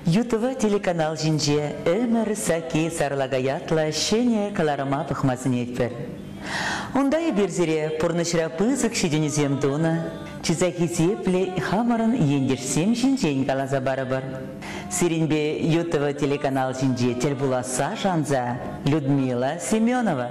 ЮТВ телеканал жинже өмір саки сарлагаятла шене каларыма пахмасын етпір. Ондай берзере пұрнышыра пызық шеденізем дона, чизаки зепле хамарын ендерсем жинжен калаза бары бар. Сиренбе ЮТВ телеканал жинже телбуласа жанза Людмила Семенова.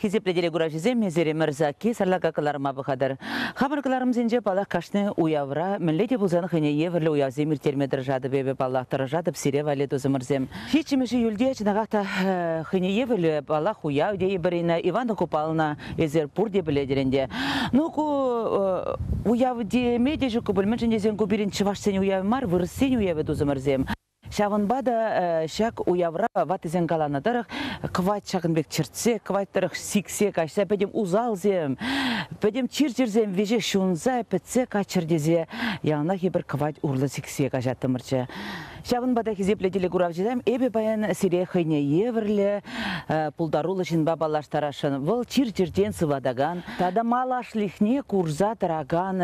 Хизепледере гуражизе мезере мырзаки сарлакакаларыма бахадар. Хабаркаларым зенже балах кашны уявра, миллете бузан хыне еверле уявземир термедр жады бебе балах таржадып сире вале тозымырзем. Хичимеши юлде чынагақта хыне еверле балах уяв де еберина Ивана Купална эзерпур де біледерінде. Нуку уяв де медежі күбілмен зен күберін чываш сен уяв мар, вырыс сен уявы тозымырзем. Шаванбада шак уявра ватызен каланадырық, квайт шағынбек чыртсе, квайттырық сиксе кашса, пәдем узалзем, пәдем чир-чирзем веже шунза, пәтсе качырдезе, яғына кебір квайт урлы сиксе кашаттымырчы. Шаванбада хизепледілі күравжедем, эбе баян сире хыне еврлі, пулдарулы жин бабалаштарашын, выл чир-чирден сывадаган, тада малашлихне курза тараган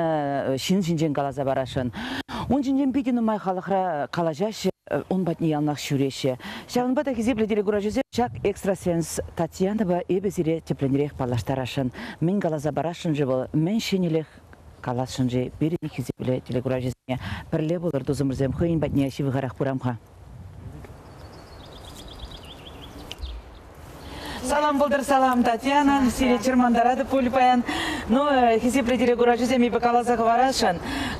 шин-шинжен калаза барашын. Он жинжен беден умай халықра калажашы, он батни ялнақ шүреші. Шағынбада хизепледілі күравжезе, шак экстрасенс Татьянова эбе зире тепленерек палаштарашын. Мен калаза барашын жывыл, мен шенелек калашын же берені хизепледілі күравжезіне. Пірле болыр дозымырзем хыйын батни ашивы ғарақ бұрамға. Салам болдыр, салам, Татьяна. Сире чермандарады пульпаян. Ну, хизепледілі күравжезе ми бакалазағы барашын.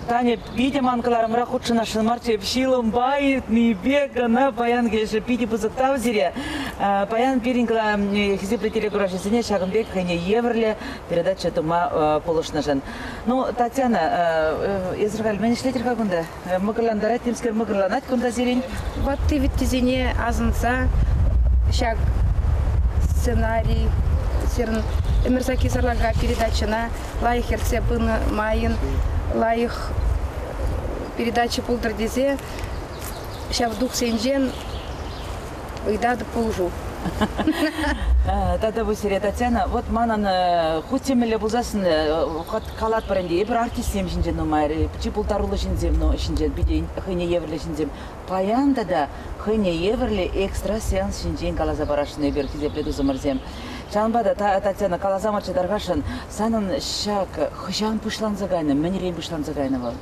Таня, видим анкаларым рахутшына шынмарчы пшилым байт, ми бегана, паян кеші пиди бұзықтау зире. Паян пиринкла хизепледілі күравжезіне шағынбек хыне еврле передача тума полушнажын. Ну, Татьяна, Израиль, мен ішлетер қағынды? Мығырландарат, темскер мығырланат күнда зирен? Вот ты ведь тезине азынса, шаг сценарий, эмерсаки сарлага передачана, лайх ерце пын майын, лайх передача пулдыр дезе, шав дух сенжен, ыйдады пулжу. Тада бұсыре, Татьяна, вот манан хутемелі бұлзасын қалат баранде, ебір артистем жинжен умайры, чи пултарулы жинзем жинжен, биде хыне еврлі жинзем. Паянда да хыне еврлі экстра сеанс жинжен қалаза барашын ебір хизепледу замырзем. Чанбада, Татьяна, қалаза марчы дарғашын, санын шак хыжан пышлан загайны, мәнерен пышлан загайны был?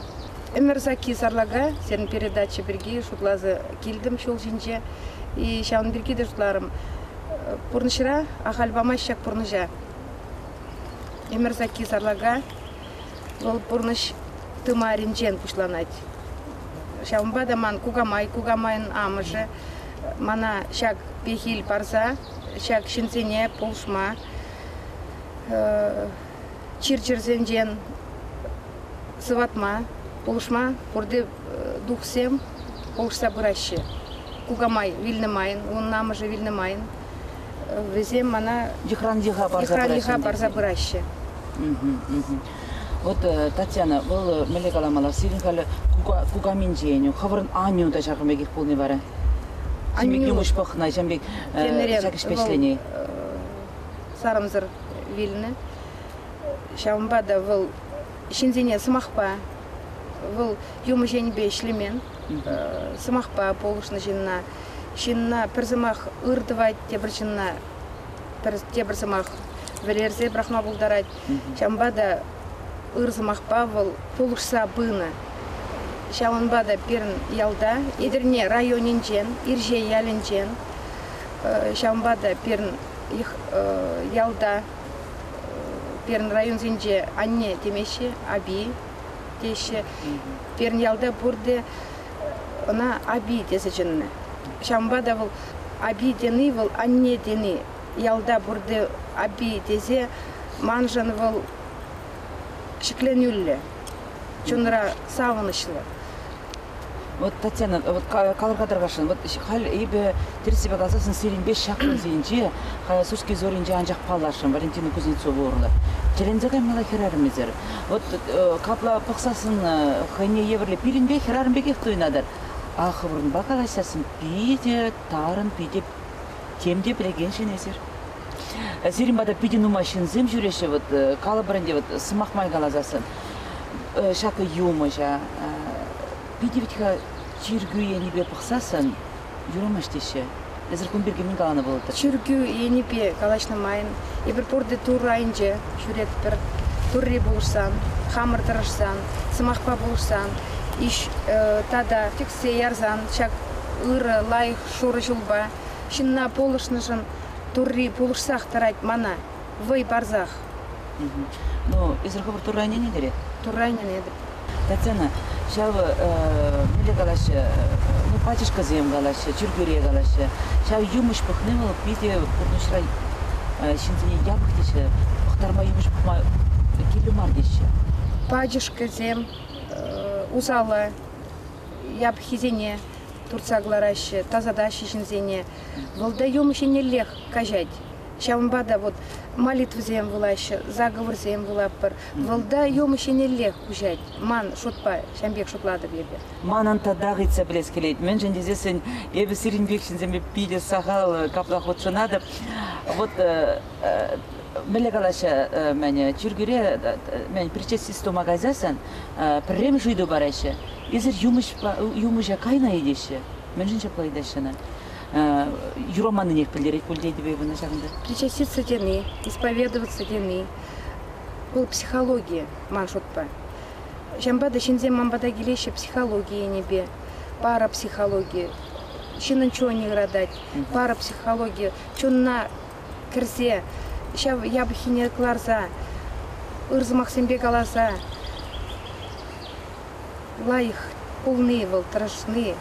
Эмерсаки сарлага, сен передача бірге, шутлазы келдім шол жинже, и шаун бірге де шутларым. Пурнышыра, ахальбама шак пурныжа. Эмерсаки сарлага, ол пурныш тымаринчен пушланать. Шаунбада ман кугамайын амыжы, мана шак пехил парса, шак шинцене полшма, чир-чирзенжен сыватма, полшма, пурды духсем, полшса бұрашы. Кугамай, вильнымайын, он намыжы вильнымайын. Везем мана Дихран-диха барза бұрашы. Вот, Татьяна, бұл мәлі каламалар, сиринкалі кугамин жейню, хавырын аню да жарғымегек болны бары? Жембек юмыш пақына, жембек шакыш пешленей? Сарымзыр вильны. Шамбада бұл шинзене сымақпа, бұл юмы женбе шлемен, сымақпа полушны жинна. Шинна перзымақ ұрдывайт, тебір шинна тебір сымақ вілерзе брахма бұлдарайт. Шамбада ұрзымақпа бұл полушса бұны. Шамбада перін ялда, едірне районинжен, ирже ялинжен. Шамбада перін ялда, перін районзинже анне темеші, аби теші. Перін ялда бұрды она аби десі жынны. Шамбада бұл аби дені бұл анне дені. Ялда бұрды аби дезе манжан бұл шікленюлі. Чунра савынышлы. Вот, Татьяна, вот калырғадырғашын, вот хал ебе терсебе қалсасын сирин 5 шақын зейінже, сұрске зоринже анжақ палашын, Валентина Кузнецова орылы. Челензагай мала херармизер. Вот капла пықсасын хыне еврле пиринбе херармбеге хтуйнадыр. Ахырын бакаласасын пиде, тарын пиде темде білеген шенесер. Зеримбада пиде нумашын зем жүреше вот калабранде вот сымақмай галазасын. Шакы юмыжа. Пиде витха чиргü енибе пықсасын юрамаш деше. Эзер күнберге мен галаны болыды. Чүргү енипе калашнамайын. Ебір порды турайынже жүрет бір турри болушсан, хамыр тырышсан, сымақпа болушсан, иш тада тіксе ярзан, шак ыры, лайық, шуры жылба. Шинна полышнышын турри болушсақ тарайт мана, вай барзақ. Ну, эзер хабар турайне не дерет? Турайне не дерет. Татьяна, шавы миле галашы, ну пачешка зем галашы, чүргүре галашы. Шавы юмыш пыхны болып, биде бұрнышрай шинзіне ябық деші, пықтарма юмыш пықма келі мар деші. Пачешка зем, узалы, яб хизене, турцагларашы, тазадашы шинзене. Волда юмыш не лех кажать. Шавымбада вот молитву зем вылашы, заговор зем вылаппыр. Волда юмыш не лех кужать. Ман шутпа, шамбек шутлады бебе. Манан тадағыйтса білес келейді. Мен жендезесін ебі сиринбек шинземе пиде сағал капла хотшынады. Вот біле қалашы мәне чүргіре, мәне причастисту магазасын, піррем жүйді барашы. Езір юмыжа кайна едеші. Мен жынша плайдашыны. Юроманы не пілдерет пөлдейді бейбі на жағында? Причаститься дені, исповедоваться дені. Бұл психология, ман шутпа. Жамбада шинзем мамбада келеші психология небе, парапсихология. Шинын чо не градать, парапсихология. Чонна кірзе, шав ябыхине кларза, ырзымақ сенбек алаза. Лайық, полны был, страшны.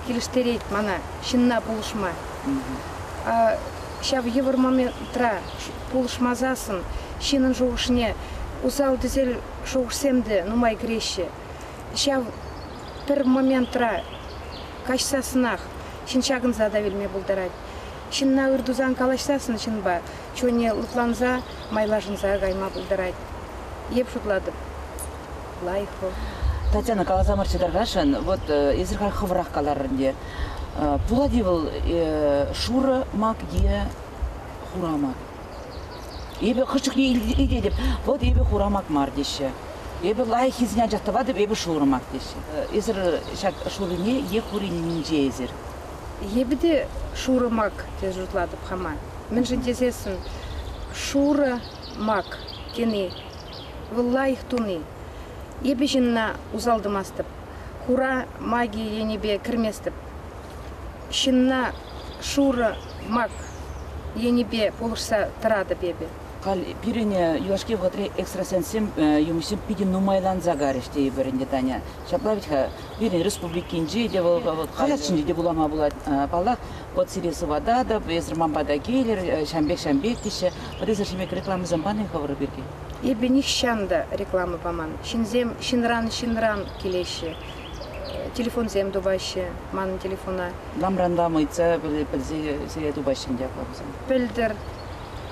Келіштерейт мана, шинна пулышма. Шав евр моментра пулышмазасын, шинын жоғышне, усал дізел жоғышсемді нумай креші. Шав бір моментра кашсасынақ, шиншағын задавелме бұлдарад. Шинна үрдузан калашсасын шинба, чоне лытланза, майлажынза гайма бұлдарад. Еп шутладып, лайық. Татьяна Калазамарчидаргашин, вот езірхар хыврақ каларынде. Пулади был шура мак е хурамак. Ебе хышық не деп, вот ебе хурамак мар деші. Ебе лайық езіне жақтава деп, ебе шура мак деші. Езір шак шурыне е хуринінже езір. Ебе де шура мак тез жұтладып хама. Мен жындезесін шура мак кені, выл лайық туны. Ебе жынна узалдымастып, хура магия енебе кірместіп. Шынна шура мак енебе полышса тұрады бебе. Кал пирене юашке вғатре экстрасенсем юмысем пиден нумайлан загарыште еберінде Таня. Шаплавитха пирен республикинже де қалачынде де булама булат палақ. Вот сиресі вада да, езір мамбада келер, шамбек деші. Вот езір шемек рекламы замбаны хавыры берге. Ебе нихшанда реклама паман. Шинзем шинран келеші. Телефон зем дубашы, манын телефона. Ламранда мыйца білзе дубашын деп абызым. Пілдір,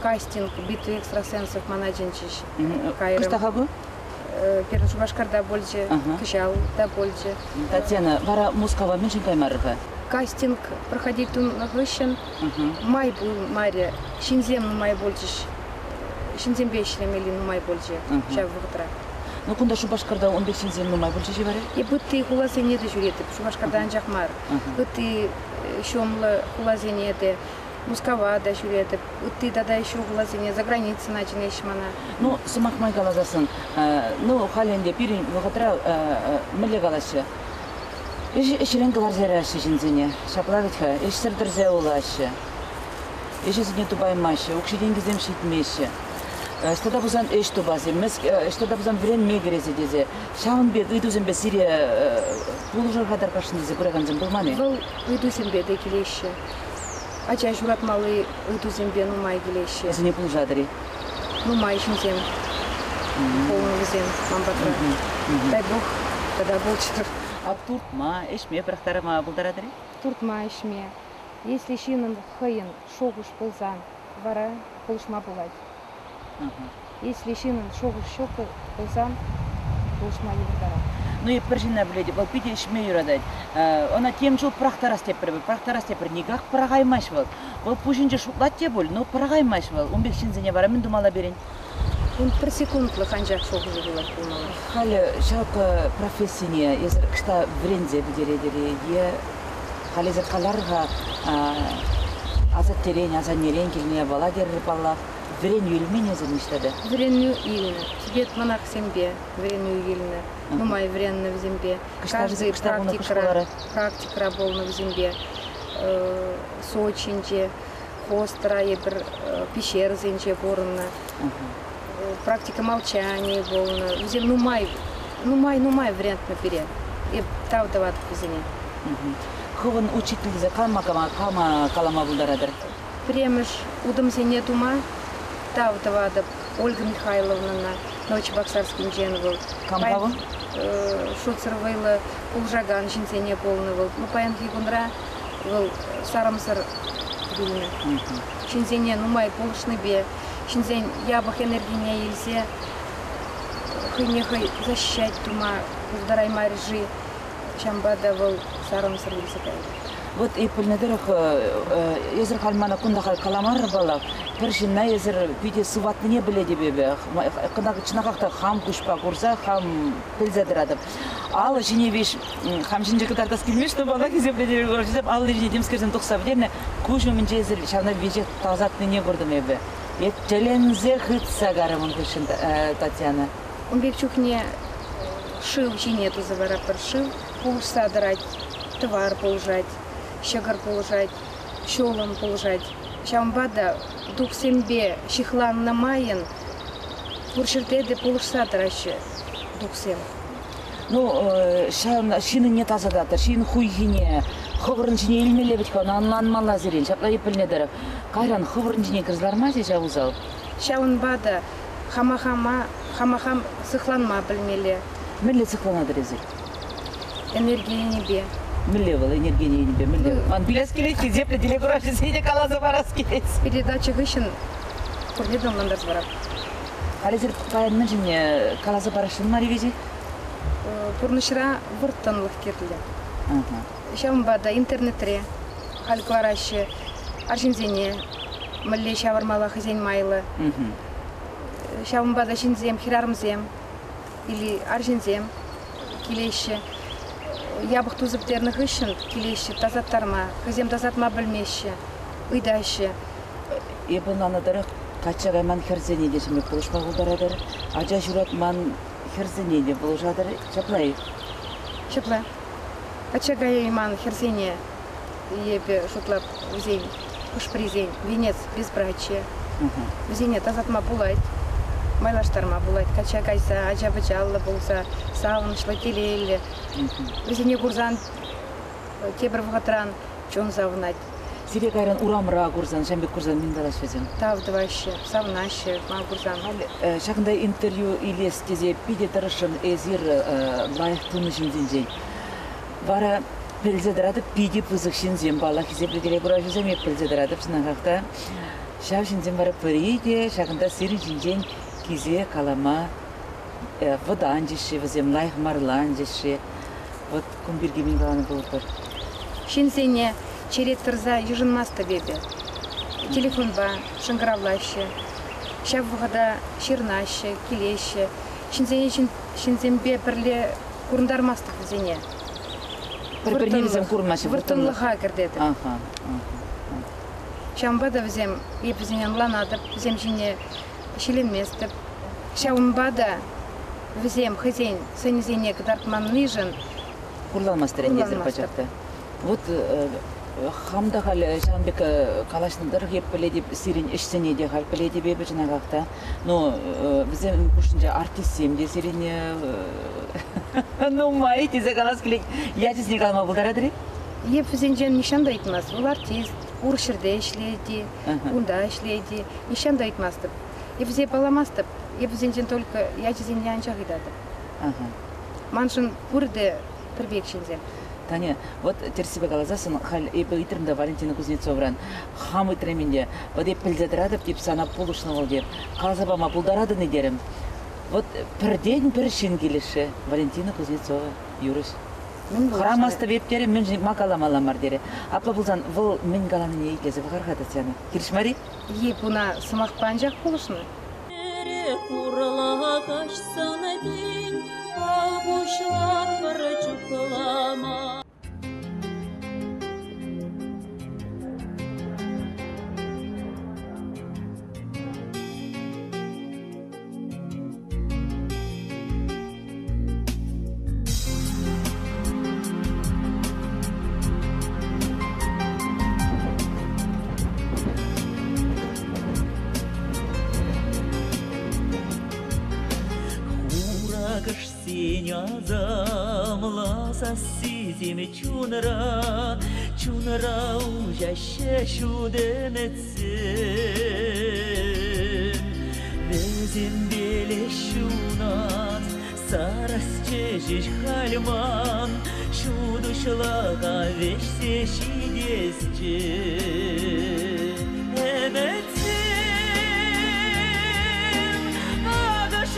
кастинг, битвы экстрасенсов манаджинчиш. Кыштаға бұл? Первый Шубашкарда больше, Кышал да больше. Татьяна, вара Мускава меньше каймарыға? Кастинг проходить тун нагыщен. Май был Мария, шинзем май больше. Шинзем бешілемелі май больше. Шав вғытра. Ну, кунда Шубашкарда он бексен земну май больше живаре? И бытты хулазене де жүретіп, Шубашкарда анжақмар. Бытты шомлы хулазене де, Мускава да жүретіп, бытты да еще хулазене, за границей начинеш мана. Ну, сымақ май галазасын. Ну, халенде пирин вғытра мүлі галашы. Ешірен каларзері ашы жінзіне. Шаплавитха, ешсірдірзе олашы. Ешесіне тубаймашы, ұқшиден кезем шитмеші. Что-то бузан эшто базе, что-то бузан брен мегрезе дезе. Шаунбе ыдузембе сире пулужар хадар кашнизе кураганзем булманы. Был ыдузембе де келеші. Ача журат малы ыдузембе нумай келеші. Если не пулужадыри? Нумай шинзем. Полный зем, мамбатра. Дай бог, тогда болчитыр. А туртма, эшме прахтарама булдарадыри? Туртма эшме. Если шинын хыйын шогуш пылзан, вара пулышма булать. Если шин шогу щеку, болсам, болшма евдара. Ну и причина бледи, вот пить ишме юрадать. Она тем же прахтарас тепер никак прагаймаш был. Вот пушинче шуклат те бол, но прагаймаш был. Он бек шинзене бара мен думала берин. Он per секундлы ханжак шогу было полного. Хали жалко профессия, если что врензе бедередери, е хали за халарга азат терень, азат нерень килне бала дерри палла. Вренью ильмене замечтады. Вренью ильны. Тибет монах зембе, вренью ильны. Мумай вренны в зембе. Каждый практика болна в зембе. Сочинче, хостра, ебер, пещер зенче борна. Практика молчания болна. В зем нумай вариант наперед. И тав дават в земе. Хован учитель за кама калама бударадыр. Премеш удам зене дума. Тавдавада Ольга Михайловна Новочебоксарским дженвал. Кампавы? Шуцервейла Улжаган жинзене полнывал. Ну паянки гунра вал сарамсар вильны. Шинзене нумай полшны бе. Шинзен ябах энергия ельзе. Хынехай защищать тума ударай маржи. Чамбада вал сарамсар вильзекай. Вот и польнадырых езер халмана кундахал каламар бала. Першинна езер пиде суватны не біле дебебе. Кында чынақақта хам кушпа курса, хам пілзадырадып. Ал жіне веш хам жинже кытардас келмеш, но бала кезе біле көрсетіп, ал жіне демскерден тұқса білеріне, кушымын жезер шавна вежет тазатны не көрдім ебе. Ет телензе хытса гарымын кушын Татьяна. Он бек чухне шил жіне тузы барапыр шил, пулышса дырать, товар положать. Щагар положать, щолом положать. Шамбада дух сембе щихлан намаян, пуршертеде полушса тараще дух сем. Ну, шины не тазадатыр, шин хуйгине, хывырынчине илмелебет кана, анлан мала зерен, шапла епілне дыры. Кайран хывырынчине кырзларма се жавузал? Шаунбада хама-хам сыхланма білмеле. Мілі сыхланадыр езір? Энергия небе. Мілі был, энергия небе, мілі. Ан білес келет, кезеплі деле күраші сейде қалазы барас келес. Передача гышын курдедом ландарс барап. Алезір паянның жіне қалазы барашын ма ревези? Пурнышыра вұрттанлық кетілі. Шаунбада интернетре, халкларашы, аршинзене, мүлі шавармала хызен майлы. Шаунбада шинзем, хирармзем, или аршинзем, келеші. Ябық тузыптерні ғышын, келеші, тазаттарма, хызем тазатма білмеші, ұйдайшы. Ебін анадыры қачаға ман херзене дешімі қылышпа ғылдарадыр, ажа жүрат ман херзене де бұл жадыр, шаплай? Шаплай. Қачаға ман херзене ебе шутлап үзен, күшпірезен, венец безбрачия. Үзене тазатма бұлайд, майлаштарма бұлайд, қачағайса, ажа бычаллы болса, сауынышлы телейлі. Өзіне курзан, кебір вғатран, чон савынать. Сирек айран урамыра курзан, шамбек курзан мен далаш везем? Тавды ваще, савынаще, ма курзан. Шақында интервью илес тезе пиде тарышын эзир лайық туны жинзен. Вара пілзедірадып пиде пызық шинзен бала хизеплі деле бұра жүзем еп пілзедірадып сынағақта. Шав шинзен бара піриде, шақында сирин жинзен кизе калама водан жеші, візем лайық марлан жеші. Вот кумбирге мен қаланы болыпыр. Шинзене черет тұрза южынмасты бебе. Телефон ба, шыңғыравлашы. Шав бұғада шырнашы, келеші. Шинзенбе бірле курындармастық візене. Бір-біріне візем курынмашы, вұртынлыға кірдеді. Шамбада візем, еп візенен ланадып, візем жіне шеленместіп. Шаумбада візем хызен, сынезене кыдартман ныжын. Курланмастырын езір бачақты. Вот хамда хал Жанбек калашнындар хеп біледіп сирин ішсіне де хал біледіп ебі жынағақта. Но візем күшінже артистсем де сирине... Ну, май, тезе қалас келек. Ятесіне қалма бұлдарадыры? Еп візен жен нишанда айтмас. Ол артист, уршырда ішлейді, унда ішлейді. Нишанда айтмастып. Еп візе баламастып. Еп візен жен только ятесіне янчақ идадып. Маншын пұрды пірбекшінзе. Таня, вот терсибе галазасын хал эпе итрмда Валентина Кузнецовран хам итременде вот эппелдедрадов тип сана полушного деп казабама пулдарадыны дерем. Вот бір день бір келіші Валентина Кузнецова юрис. Храм оставеп дерем мен макаламаламар дере. Апа булзан выл мен галаны не итлезе вахархата сяны. Киришмари? Епуна сымақ панжақ полушны. Курла кашсана день, абушлан барачуклама. Замла сосизими чунра ужаще шуденetse Безим беле шунат сарасчежиш хальман Шудушлага вешсе шидесче Эметсем адаш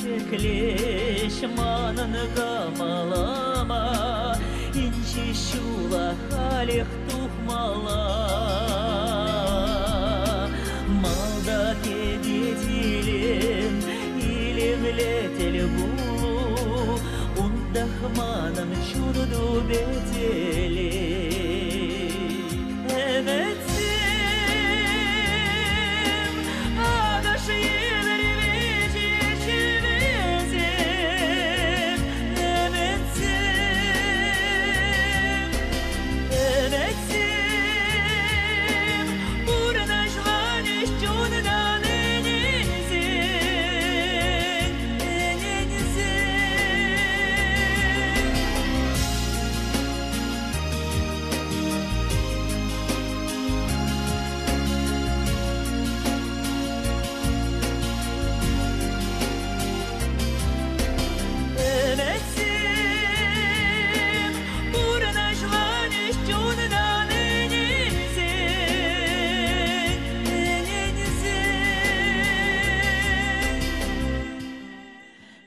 Şeklеш манын камалама инчи шула халих тухмала малда кедетилен илемлетел булу ундахманын чуду бетели эметсем адаши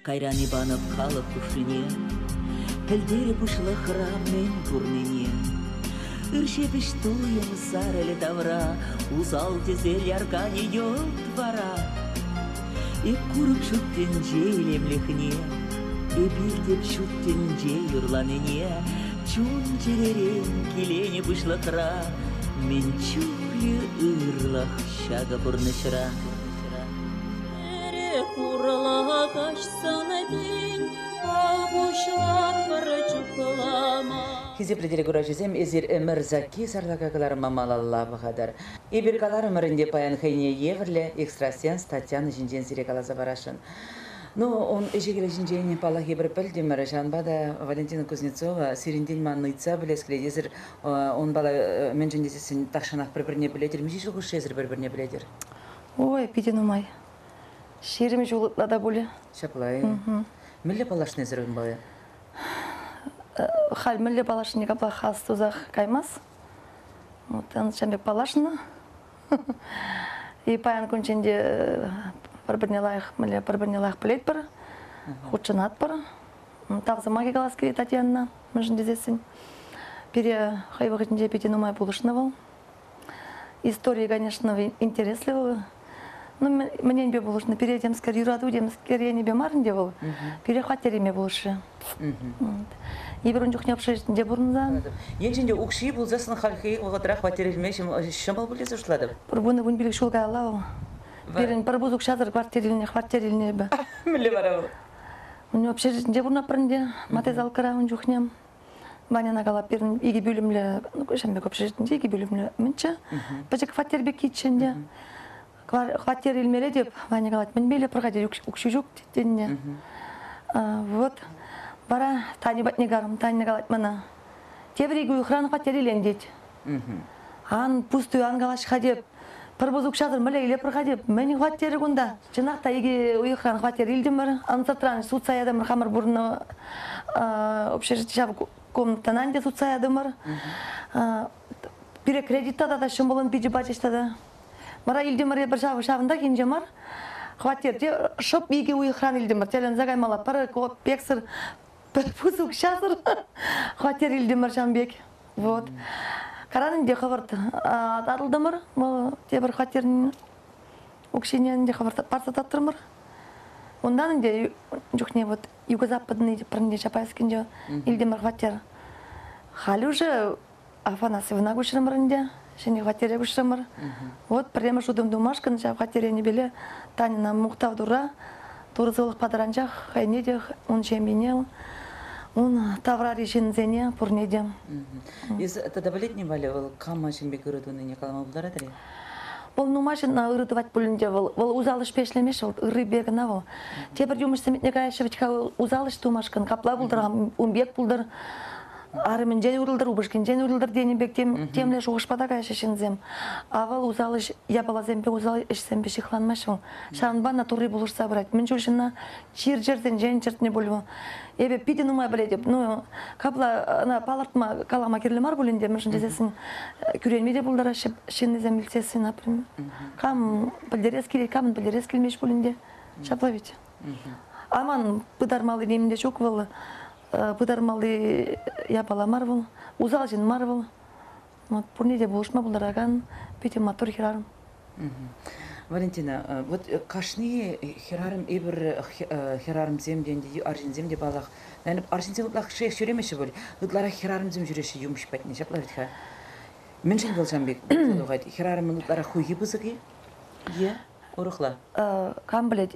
Кайран Иванов халық күшіне, пілдері пұшлы храммен күрнене. Үршепіш туем сарылы тавра, узал тезел яркан идет двора. И курып шуттен жейлемлехне, и билдеп шуттен жей ұрланыне, чун жеререн келене пұшлы хра, мен чухлі ұрлах шага бұрнышыра. Курла кашсана день, абушлан барачуклама. Хизепледері көрәжізем ezir өмірзаки сарлакакалар мамалалла бұғадар. Ебіркалар өмірінде паян хайне еврлі экстрасенс Татьяна жинжен зирекалаза барашын. Ну, он ежегелі жинженен палах ебір пілдемір жанбада Валентина Кузнецова сиренден манныйца білескіледезір, он бала мен жіндесесін тақшанақ бір-біріне біледер, меже жылғы шезір бір-біріне біледер? Ой, пиден умай. Шерім жолытлада боле. Шаплай. Мілі палашын езір өң бауы? Хал мілі палашын екапла хас тузақ каймас. Шамбек палашыны. И паян күнченде бір-біріне лайық білет бір. Худшынат бір. Тағзы маги қалас керет Татьяна, мүжін дезесін. Пере хайвы ғытінде пиден умай болышыны бол. История, конечно, интересный был. Ну, мне не было на перейдем скорее юраду, скорее не бемарн делал. Перехватили мне больше. И берунчук не обширить, где бурнза. Енченде укши был засан хальхи, вот рахватили вместе, шамал были зашлады. Пробуны вон били шулга лава. Перен пробузук шатер квартирильне бы. Милли барал. У него обширить, где бурна пренде, мате залкара унчухнем. Ваняна калап берін иге бөлімлі, шәмбек общежитінде иге бөлімлі мінчі. Бәжік хваттербек кетшінде. Хваттер илмеле деп, Ваня калат мінбелі, пұрғады үкші жоқ дейіне. Вот. Бара Таня батнегарым, Таня калат мұна. Тебірегі ұйқыраны хваттер илен дейді. Ан пустую аңғалаш қадеп. Пырбыз ұқшадыр мүлі иле пұрғадеп. Мәні хваттері күнда. Жынақта еге ұйқыраны хваттер илдімір. Ансатран суд саядымыр қамыр бұрыны общежитие жабы комнатанан де суд саядымыр. Бире кредитта да шым болын биджи бачышта да. Мара илдімір бір шабында кенжемар. Хваттерде шып еге ұйқыраны илдімір. Телен загаймала пары, код, пексір. Пыз ұқшадыр. Хваттер илдімір шамбек. Вот. Каранын де қабырды атылдымыр, тебір қатерін өкшенен де қабырды парсататтырмыр. Ондан де жүхне вот юго-западный бірінде Чапаевскінде илдемір қатер. Халі уже Афанасьевна көшірімірінде, және қатере көшірімір. Вот бірдемі жудым думашқын, қатере небелі Танина мұқтав дура, турызылық падаранжақ, хайнеде, он жембенел. Он таврари жинзене пурнедем. Из тогда болетний валя, кама жинбек ырыдуны не калама булдаратыри? Ол нумашина ырыдывать пулинде, ол узалыш пешлемеш, ол ырыбек навол. Тепер юмыш семетне кайшевичка узалыш тумашкан, капла булдырган, умбек булдыр. Арымен жен урылдыр, убышкен жен урылдыр денебек темле жоғышпада кайшы шинзем. Авал узалыш, я бала зембе узалыш ішсембе шихланмашыл. Шанбана туры булышса брать. Мен жушина чир-жерден жен чертіне болу. Эбе пиден умай біледеп. Ну, капла палартма калама керлемар болинде, мен жесесін күренмеде булдыра шиннезем білсесін, например. Кам білдерес келей, камын білдерес келмеш болинде. Шаплавить. Аман пыдармалы немінде жоқ болы. Пыдармалы я бала марвал, узал жин марвал. Вот пурниде булышма булдыраган, питем матур хирарым. Валентина, вот кашни хирарым эбір хирарым земденде, аржин земде балақ. Наверное, аржин зем ұтлақ шех жүремеші бол. Ұтлара хирарым зем жүреші юмыш бәтіне, шаплавит ха. Мен жын болсам бек, хирарым ұтлара хуйги бұзығы? Е? Урухла. Кам білет.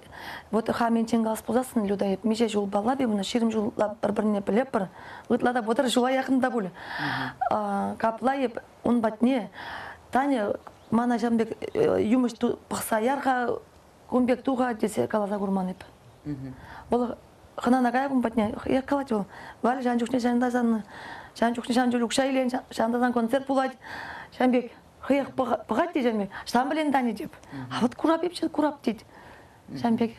Вот хамен ченгалас позасын люда. Меже жол бала бемуна ширим жол бір-біріне білеп бір. Ытлада бодыр жола яқында болы. Каплайып он батне. Таня мана жамбек юмыш пықса ярға көмбек туға десе каласа гурманып. Бұл қынана қая күн батне. Я калать бол. Вали жан жүхне жандазаны. Жан жүхне жан жүлік шайлен жандазан концерт булать. Жамбек. Хыяқ бұғат де жәмбек, штан білен дәне деп. А вот курап епші, курап дейді. Жәмбек,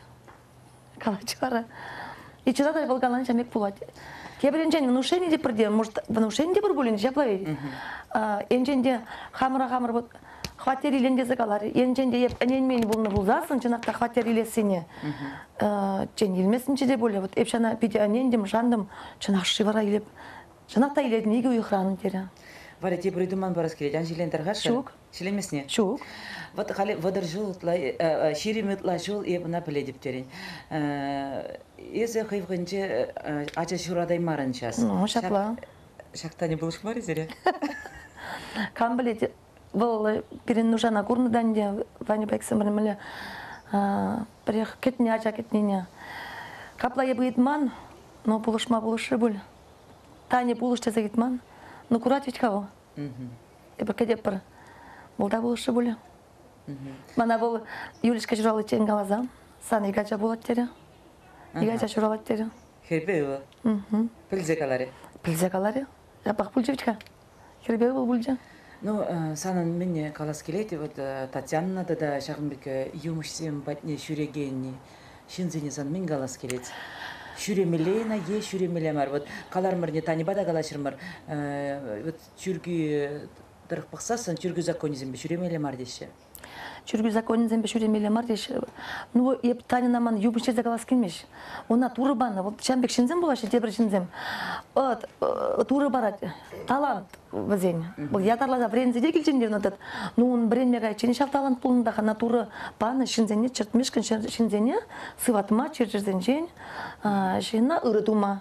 қалай шығары. Ечірадай болғанлан жәмбек болады. Кебірен және внушение деп бірде, может, внушение деп бір бөлінде жаплай. Енженде қамыра-қамыр бұд, хваттер иленде зағалар. Енженде еп әненмен болны бұлзасын, жанақта хваттер илесіне. Жән елмесінші де боле. Епшана педе әнендім, жандым, жанақ шивара илеп. Жанақта иледім, еге ұйықыраның дері. Валя, тебе придуман барас келет, ан жилен тарғашы? Шук. Шилемесіне? Шук. Вот хали водар жыл, ширимет ла жыл, ебіна піледіп терен. Езі қайвғынче ача шурадай марын час. Ну, шапла. Шақта не болышық бар езері? Кам білет, бұл перен нужана курныдан де, Ваня Бәксім бірімілі, бірек кетіне ача кетнене. Капла ебі етман, но бұлышма бұлышы бұл. Таня бұлышты за етман. Ну, курат ведь кого? Эбір кәдеп бір. Бұлда бұлышы бұлы. Мана бұл Юлишка жүралы тен қалаза. Сан игача болады тері. Игача жүралы тері. Хербе бұл? Пілзе қалары? Пілзе қалары. Жапақ бұлжы ведь қа? Хербе бұл бұлжы. Ну, санын менне қалас келейді. Вот Татьяна да шағынбек юмышсем батне шүрегенне. Шинзене сан мен қалас келейді. Шүремелейна, шүремелемар. Вот қалармырне танибада қалашырмар. Вот чүргі дырық бақсасын, чүргі законизм бе шүремелемар деші. Чүргі законизм бе шүремелемар деші. Ну, еп танинаман юбышче загалас келмеш. Она туры баны. Вот шамбек шинзем болашы, тебір шинзем. Туры барат. Талант вазень. Бұл ятарлада врензеде келченде ұнатады. Ну, он бренмеға ченешав талант болындағы на туры баны шинзене, чертмешкін шинзене, сыватыма, чертжерзен жен, жена ұрытума.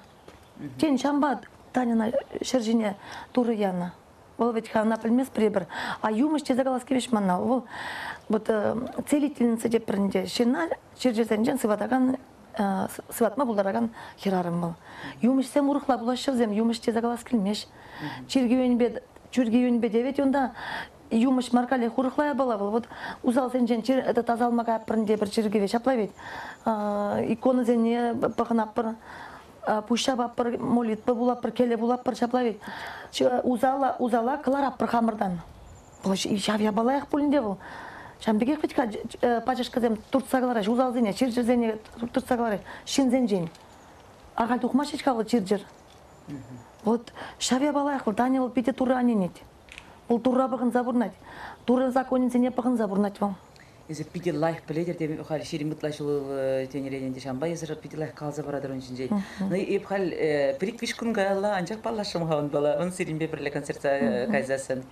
Тен шамба танина шержене туры яна. Ол ведь хана пілмес пребір. А юмыш те загалас кевеш манна. Ол целительница деп бірінде жена, чертжерзен жен, сыватаган сыватма булдараган хирарым был. Юмышсем урухла булашевзем, юмыш те загалас килмеш. Чиргиюнбе 9 онда юмыш маркале хурухлая была. Вот узал сенжен это тазалмага прынде бір чиргиве шаплавет. Икона зене пахнаппыр, пуща баппыр, молитва булаппыр, келе булаппыр шаплавет. Узала кылараппыр хамырдан. Шавья балаях пулинде был. Шамбеге хотька пачашказем турцагалараш, узал зене, чиржир зене турцагалараш, шин зенжен. Агал тухмашечка вот чиржир. Вот шавья балаях вот Таня вот пите тура аненет. Ол тура багын забурнать. Тура законен зене багын забурнать вам. Из пите лайх пледер тем хал ширим мутлашыл тенеренде шамба езер пите лайх калза барадыр ончинже. Ну и хал приквишкун гала анчак паллашым хаун бала. Он сиримбе бирле концертса кайзасын.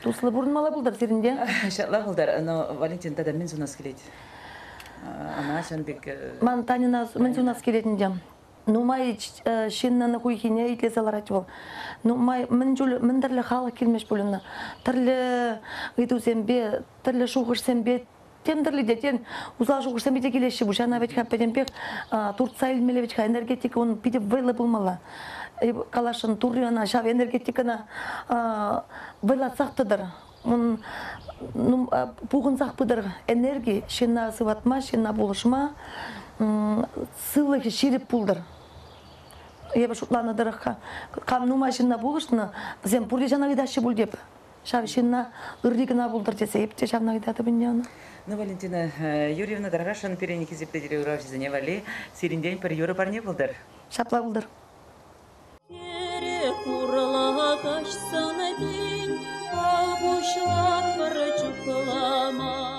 Туслы бурнмала булдар сиринде. Иншаллах булдар. Но Валентин тада мен зунас келет. Ана шанбек. Ман Танина мен зунас келетинде. Ну май шиннаны куйхине итлесаларат бол. Ну май мен дерле хала келмеш булына. Терле гытусембе, терле шугырсембе, темдерле детен узал шугырсембе де келеши бушана ведь хапедембек Турция илмелевич энергетика он пиде вылы булмала. Калашын туряна шав энергетикана вылатсақтыдыр. Он пуғын сақпыдыр энергия шена сыватма, шена булышма сылы шеріп пулдыр. Я бы шутлана дырыққа. Қамну машина булышны, зем пурде жана видашы бұл деп. Шав шена ырригына булдыр десе, епте шавна видаты біндеуна. Ну, Валентина Юрьевна, дорогашан переники зептедері ұравшы зене вали, сирінден пір юры парне бұлдар? Шапла бұлдар. Керек урала кашсана день, а бушлак барачуклама.